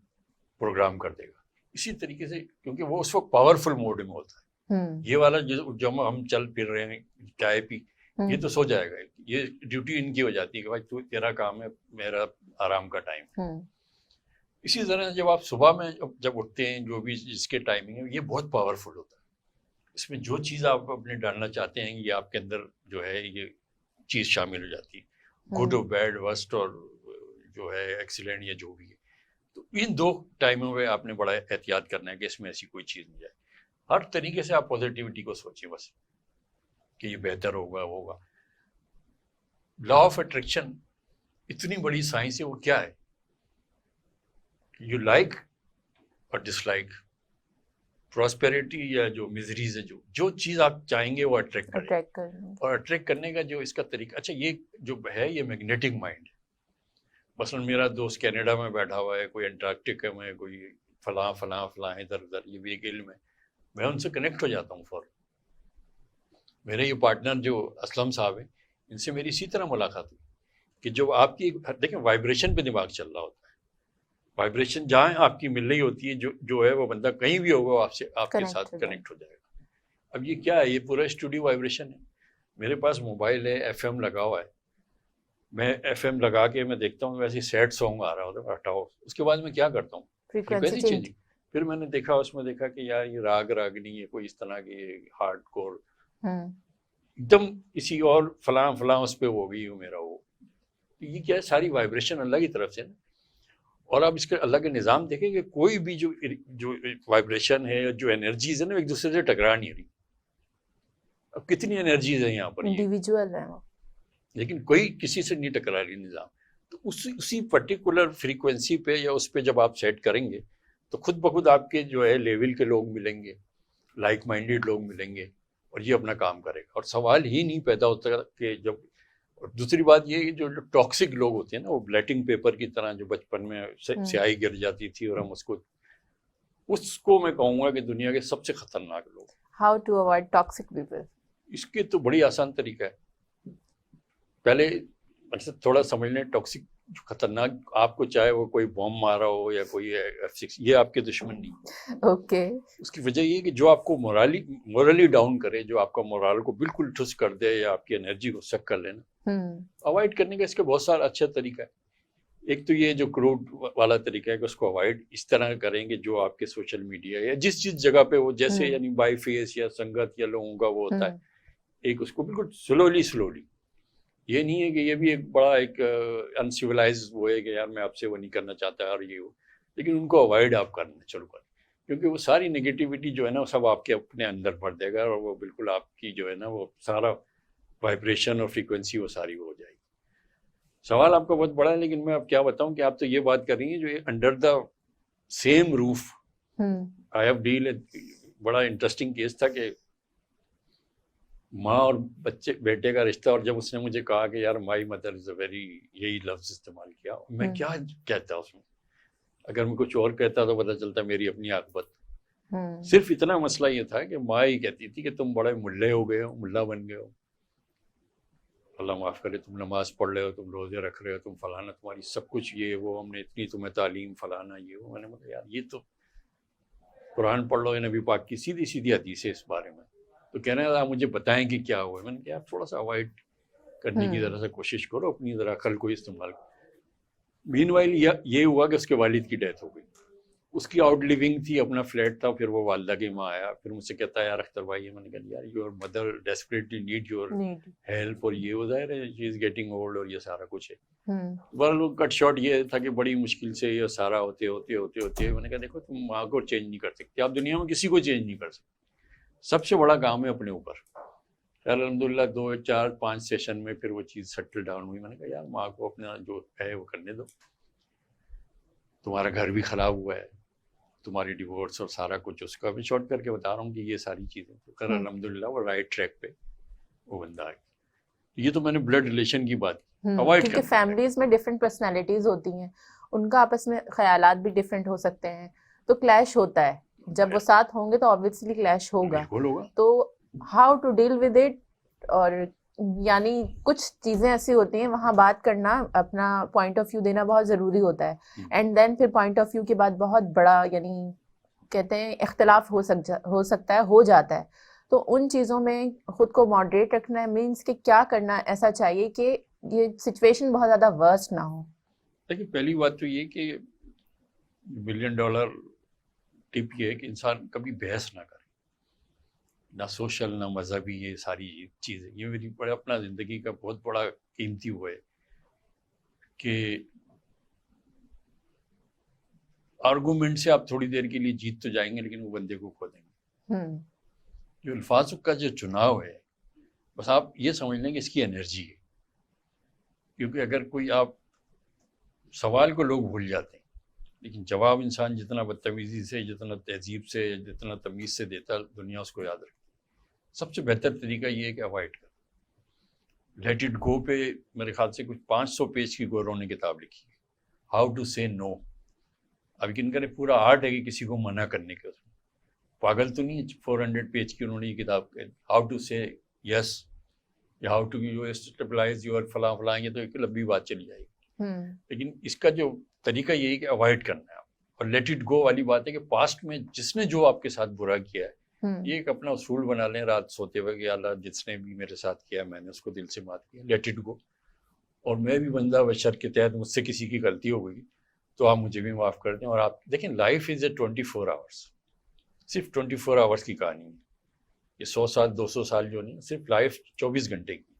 پروگرام کر دے گا. اسی طریقے سے کیونکہ وہ اس وقت پاورفل موڈ میں ہوتا ہے. یہ والا جب ہم چل پھر رہے ہیں چائے پی، یہ تو سو جائے گا. یہ ڈیوٹی ان کی ہو جاتی ہے کہ بھائی تو تیرا کام ہے، میرا آرام کا ٹائم ہے. اسی طرح جب آپ صبح میں جب اٹھتے ہیں، جو بھی جس کے ٹائمنگ ہے، یہ بہت پاورفل ہوتا ہے. اس میں جو چیز آپ اپنے ڈالنا چاہتے ہیں یہ آپ کے اندر جو ہے یہ چیز شامل ہو جاتی ہے، گڈ اور بیڈ، ورسٹ اور جو ہے ایکسیلنٹ یا جو بھی ہے. تو ان دو ٹائموں میں آپ نے بڑا احتیاط کرنا ہے کہ اس میں ایسی کوئی چیز نہیں جائے. ہر طریقے سے آپ پازیٹیوٹی کو سوچیں بس کہ یہ بہتر ہوگا. لا آف اٹریکشن اتنی بڑی سائنس ہے، وہ کیا ہے؟ یو لائک اور ڈس لائک، پراسپیرٹی یا جو میزریز ہے، جو چیز آپ چاہیں گے وہ اٹریکٹ کریں. اور اٹریکٹ کرنے کا جو اس کا طریقہ، اچھا یہ جو ہے یہ میگنیٹک مائنڈ ہے. مثلا میرا دوست کینیڈا میں بیٹھا ہوا ہے، کوئی انٹارکٹیکا میں، کوئی فلاں ادھر یہ بھی ایک علم ہے. میں ان سے کنیکٹ ہو جاتا ہوں فوراً. میرے یہ پارٹنر جو اسلم صاحب ہیں، ان سے میری اسی طرح ملاقات ہوئی کہ جو آپ کی دیکھیں وائبریشن پہ دماغ چل رہا ہوتا ہے. وائبریشن جہاں آپ کی مل رہی ہوتی ہے، جو ہے وہ بندہ کہیں بھی ہوگا آپ کے ساتھ کنیکٹ ہو جائے گا. اب یہ کیا ہے؟ یہ پورا اسٹوڈیو وائبریشن ہے. میرے پاس موبائل ہے، ایف ایم لگا ہوا ہے. میں ایف ایم لگا کے میں دیکھتا ہوں ویسے سیڈ سانگ آ رہا ہوتا ہے، ہٹاؤ. اس کے بعد میں کیا کرتا ہوں؟ Frequency changing. پھر میں نے دیکھا، اس میں دیکھا کہ یار یہ راگنی ہے، کوئی اس طرح کی ہارڈ کور ایک دم کسی اور فلاں اس پہ ہو گئی ہوں میرا وہ. یہ کیا ہے؟ ساری وائبریشن اللہ کی طرف سے نا. اور آپ اس کے اللہ کے نظام دیکھیں کہ کوئی بھی جو وائبریشن ہے، جو انرجیز ہے نا، ایک دوسرے سے ٹکرا نہیں رہی. اب کتنی انرجیز ہیں یہاں پر، انڈیویجول ہے وہ، لیکن کوئی کسی سے نہیں ٹکرا رہی نظام. تو اسی پرٹیکولر فریکوینسی پہ یا اس پہ جب آپ سیٹ کریں گے تو خود بخود آپ کے جو ہے لیول کے لوگ ملیں گے، لائک مائنڈیڈ لوگ ملیں گے، اور یہ اپنا کام کرے گا. اور سوال ہی نہیں پیدا ہوتا کہ جب. اور دوسری بات یہ جو ٹاکسک لوگ ہوتے ہیں نا، وہ بلیٹنگ پیپر کی طرح جو بچپن میں سیاہی گر جاتی تھی اور ہم اس کو میں کہوں گا کہ دنیا کے سب سے خطرناک لوگ. How to avoid toxic people? اس کے تو بڑی آسان طریقہ ہے. پہلے تھوڑا سمجھ لیں ٹاکسک جو خطرناک آپ کو، چاہے وہ کوئی بم مارا ہو یا کوئی F6، یہ آپ کے دشمن نہیں. اوکے. اس کی وجہ یہ کہ جو آپ کو مورلی ڈاؤن کرے، جو آپ کا مورال کو بالکل ٹھس کر دے یا آپ کی انرجی کو سک کر لینا، اوائڈ کرنے کا اس کا بہت سارا اچھا طریقہ ہے. ایک تو یہ جو کروڈ والا طریقہ ہے کہ اس کو اوائڈ اس طرح کریں کہ جو آپ کے سوشل میڈیا یا جس جگہ پہ وہ جیسے یعنی بائی فیس یا سنگت یا لوگوں کا وہ ہوتا ہے، ایک اس کو بالکل سلولی. یہ نہیں ہے کہ یہ بھی ایک بڑا ایک انسیولائز وہ ہے کہ یار میں آپ سے وہ نہیں کرنا چاہتا اور یہ ہو، لیکن ان کو اوائڈ آپ کرنا شروع کریں. کیونکہ وہ ساری نگیٹیوٹی جو ہے نا وہ سب آپ کے اپنے اندر بھر دے گا، اور وہ بالکل آپ کی جو ہے نا وہ سارا وائبریشن اور فریکوینسی وہ ساری وہ ہو جائے گی. سوال آپ کا بہت بڑا ہے، لیکن میں اب کیا بتاؤں کہ آپ تو یہ بات کر رہی ہیں جو under the same roof. I have deal. بڑا انٹرسٹنگ کیس تھا کہ ماں اور بیٹے کا رشتہ، اور جب اس نے مجھے کہا کہ یار my mother is a very, یہی لفظ استعمال کیا، میں کیا کہتا اس میں؟ اگر میں کچھ اور کہتا تو پتہ چلتا میری اپنی عاقبت. صرف اتنا مسئلہ یہ تھا کہ ماں ہی کہتی تھی کہ تم بڑے ملے ہو گئے ہو، ملا بن گئے ہو، اللہ معاف کرے، تم نماز پڑھ رہے ہو، تم روزے رکھ رہے ہو، تم فلانا، تمہاری سب کچھ یہ وہ، ہم نے اتنی تمہیں تعلیم فلانا یہ وہ. میں نے بولا یار یہ تو قرآن پڑھ لو، یہ نبی پاک کی سیدھی حدیث ہے اس بارے میں. تو کہنے لگا آپ مجھے بتائیں کہ کیا ہوا ہے. میں نے کہا آپ تھوڑا سا اوائڈ کرنے کی ذرا سا کوشش کرو، اپنی ذرا عقل کو استعمال کرو. مین وائل یہ ہوا کہ اس کے والد کی ڈیتھ ہو گئی. اس کی آؤٹ لیونگ تھی، اپنا فلیٹ تھا. پھر وہ والدہ کے ماں آیا، پھر مجھ سے کہتا ہے یار اختر بھائی، میں نے کہا یار your mother desperately need your help, اور یہ ظاہر ہے شی از گیٹنگ اولڈ اور یہ سارا کچھ ہے. بہرحال کٹ شارٹ یہ تھا کہ بڑی مشکل سے یہ سارا ہوتے میں نے کہا دیکھو تم ماں کو چینج نہیں کر سکتے، آپ دنیا میں کسی کو چینج نہیں کر سکتے. سب سے بڑا کام ہے اپنے اوپر. الحمدللہ 2 4 5 سیشن میں پھر وہ چیز سیٹل ڈاؤن ہوئی. میں نے کہا یار ماں کو اپنا جو ہے وہ کرنے دو، تمہارا گھر بھی خراب ہوا ہے، تمہاری ڈیورس اور سارا کچھ. اس کا بھی شارٹ کر کے بتا رہا ہوں کہ یہ ساری چیزیں. تو الحمدللہ وہ رائٹ ٹریک پہ وہ بندہ آ گیا. یہ تو میں نے بلڈ ریلیشن کی بات کی. اوائڈ کیونکہ فیملیز میں ڈفرینٹ پرسنالٹیز ہوتی ہیں, ان کا آپس میں خیالات بھی ڈفرینٹ ہو سکتے ہیں, تو کلیش ہوتا ہے. جب وہ ساتھ ہوں گے تو آبویسلی کلیش ہوگا. تو how to deal with it, اور یعنی کچھ چیزیں ایسی ہوتی ہیں وہاں بات کرنا, اپنا پوائنٹ آف ویو دینا بہت ضروری ہوتا ہے. اینڈ دین پھر پوائنٹ آف ویو کے بعد بہت بڑا یعنی کہتے ہیں اختلاف ہو سکتا ہے, ہو جاتا ہے. تو ان چیزوں میں خود کو ماڈریٹ رکھنا ہے, مینس کہ کیا کرنا ایسا چاہیے کہ یہ سچویشن بہت زیادہ ورسٹ نہ ہو. دیکھیے پہلی بات تو یہ کہ $1 بلین ٹپ یہ ہے کہ انسان کبھی بحث نہ کرے, نہ سوشل نہ مذہبی, یہ ساری چیزیں. یہ میری بڑا اپنا زندگی کا بہت بڑا قیمتی وہ ہے کہ آرگومنٹ سے آپ تھوڑی دیر کے لیے جیت تو جائیں گے لیکن وہ بندے کو کھو دیں گے. جو الفاظ کا جو چناؤ ہے بس آپ یہ سمجھ لیں کہ اس کی انرجی ہے. کیونکہ اگر کوئی آپ سوال کو لوگ بھول جاتے ہیں لیکن جواب انسان جتنا بدتمیزی سے, جتنا تہذیب سے, جتنا تمیز سے دیتا دنیا اس کو یاد رکھتی. سب سے بہتر طریقہ یہ ہے کہ اوائڈ کر. لیٹ اٹ گو پہ میرے خیال سے کچھ 500 پیج کی گورو نے کتاب لکھی ہے, ہاؤ ٹو سے نو. اب کن کا پورا آرٹ ہے کہ کسی کو منع کرنے کا. پاگل تو نہیں, 400 پیج کی انہوں نے یہ کتاب کہی, ہاؤ ٹو سے یس یا how to you stabilize your فلاں فلاں. یہ تو ایک لمبی بات چلی جائے گی, لیکن اس کا جو طریقہ یہ ہے کہ اوائڈ کرنا ہے. اور لیٹ اٹ گو والی بات ہے کہ پاسٹ میں جس نے جو آپ کے ساتھ برا کیا ہے, یہ ایک اپنا اصول بنا لیں رات سوتے ہوئے کہ اللہ جس نے بھی میرے ساتھ کیا میں نے اس کو دل سے معاف کیا, لیٹ اٹ گو. اور میں بھی بندہ بشر کے تحت مجھ سے کسی کی غلطی ہو گئی تو آپ مجھے بھی معاف کر دیں. اور آپ دیکھیں لائف از اے 24 آورس, صرف 24 آورس کی کہانی ہے. یہ 100 سال 200 سال جو نہیں, صرف لائف 24 گھنٹے کی.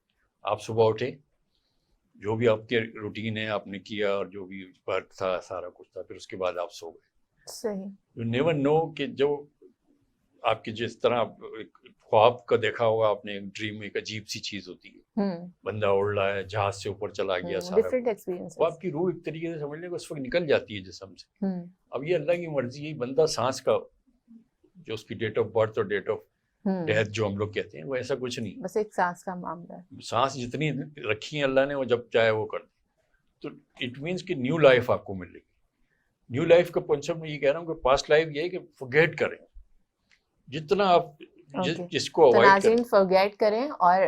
آپ صبح اٹھے, جو بھی آپ کے روٹین ہے آپ نے کیا, اور جو بھی ورک تھا سارا کچھ تھا, پھر اس کے بعد آپ سو گئے. صحیح. یو نیور نو کہ جو آپ کی جس طرح خواب کا دیکھا ہوگا آپ نے, ایک ڈریم ایک عجیب سی چیز ہوتی ہے, بندہ اڑ رہا ہے, جہاز سے اوپر چلا گیا, سارا وہ آپ کی روح ایک طریقے سے سمجھ لیں کہ اس وقت نکل جاتی ہے جسم سے. اب یہ اللہ کی مرضی ہے, بندہ سانس کا جو اس کی ڈیٹ آف برتھ اور ڈیٹ آف ڈیتھ جو ہم لوگ کہتے ہیں وہ ایسا کچھ نہیں, بس ایک سانس کا معاملہ ہے. سانس جتنی رکھی ہے اللہ نے وہ جب چاہے وہ کر دے. تو اٹ مینس کہ نیو لائف آپ کو ملے گی. نیو لائف کا کنسپٹ میں یہ کہہ رہا ہوں کہ پاسٹ لائف یہ ہے کہ فورگیٹ کریں جتنا آپ جس کو اوائڈ کریں, فورگیٹ کریں, اور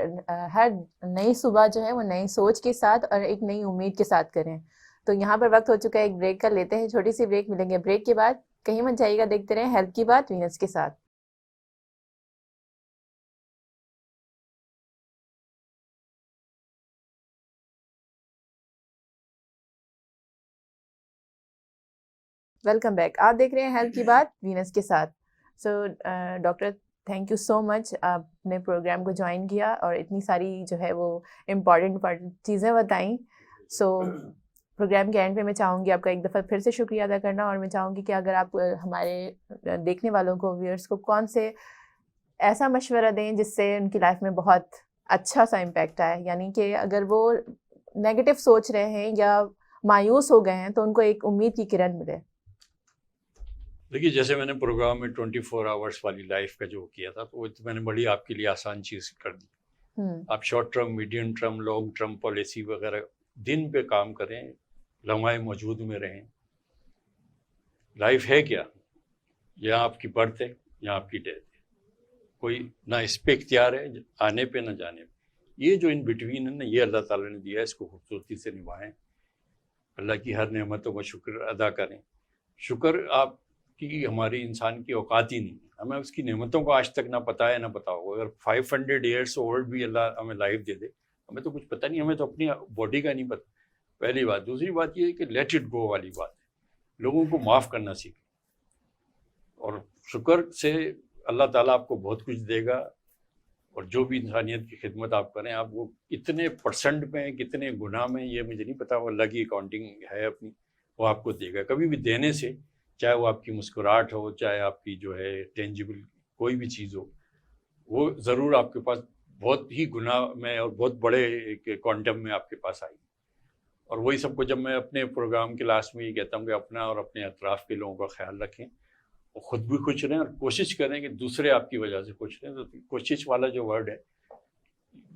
ہر نئی صبح جو ہے وہ نئی سوچ کے ساتھ اور ایک نئی امید کے ساتھ کریں. تو یہاں پر وقت ہو چکا ہے ایک بریک کا, لیتے ہیں چھوٹی سی بریک, ملیں گے بریک کے بعد. کہیں مت جائیے گا, دیکھتے رہیں ہیلتھ کی بات وینس کے ساتھ. ویلکم بیک, آپ دیکھ رہے ہیں ہیلتھ کی بات وینس کے ساتھ. So doctor thank you so much, آپ نے پروگرام کو جوائن کیا اور اتنی ساری جو ہے وہ امپورٹنٹ چیزیں بتائیں. سو پروگرام کے اینڈ پہ میں چاہوں گی آپ کا ایک دفعہ پھر سے شکریہ ادا کرنا, اور میں چاہوں گی کہ اگر آپ ہمارے دیکھنے والوں کو, ویورس کو, کون سے ایسا مشورہ دیں جس سے ان کی لائف میں بہت اچھا سا امپیکٹ آئے. یعنی کہ اگر وہ نیگیٹو سوچ رہے ہیں یا مایوس ہو گئے ہیں تو ان کو ایک امید کی کرن ملے. دیکھیے جیسے میں نے پروگرام میں 24 آورس والی لائف کا جو کیا تھا, تو میں نے بڑی آپ کے لیے آسان چیز کر دی. آپ short term, medium term, long term policy وغیرہ دن پہ کام کریں, لمحے موجود میں رہیں. لائف ہے کیا, یا آپ کی برتھ ہے یا آپ کی ڈیتھ ہے, کوئی نہ اس پہ اختیار ہے آنے پہ نہ جانے پہ. یہ جو ان بٹوین ہے نا, یہ اللہ تعالیٰ نے دیا ہے, اس کو خوبصورتی سے نبھائیں. اللہ کی ہر نعمتوں کا شکر ادا کریں. شکر آپ کی ہماری انسان کی اوقات ہی نہیں ہے, ہمیں اس کی نعمتوں کو آج تک نہ پتہ ہے نہ پتہ ہوگا. اگر 500 ایئرس اولڈ بھی اللہ ہمیں لائف دے دے, ہمیں تو کچھ پتہ نہیں, ہمیں تو اپنی باڈی کا نہیں پتہ. پہلی بات. دوسری بات یہ ہے کہ لیٹ اٹ گو والی بات ہے, لوگوں کو معاف کرنا سیکھیں, اور شکر سے اللہ تعالیٰ آپ کو بہت کچھ دے گا. اور جو بھی انسانیت کی خدمت آپ کریں, آپ وہ کتنے پرسنٹ میں کتنے گناہ میں یہ مجھے نہیں پتا, وہ اللہ کی اکاؤنٹنگ ہے اپنی, وہ آپ کو دے گا. کبھی بھی دینے سے, چاہے وہ آپ کی مسکراہٹ ہو, چاہے آپ کی جو ہے ٹینجیبل کوئی بھی چیز ہو, وہ ضرور آپ کے پاس بہت ہی گناہ میں اور بہت بڑے کوانٹم میں آپ کے پاس آئی. اور وہی سب کو جب میں اپنے پروگرام کے لاسٹ میں یہ کہتا ہوں کہ اپنا اور اپنے اطراف کے لوگوں کا خیال رکھیں, اور خود بھی خوش رہیں, اور کوشش کریں کہ دوسرے آپ کی وجہ سے خوش رہیں. تو کوشش والا جو ورڈ ہے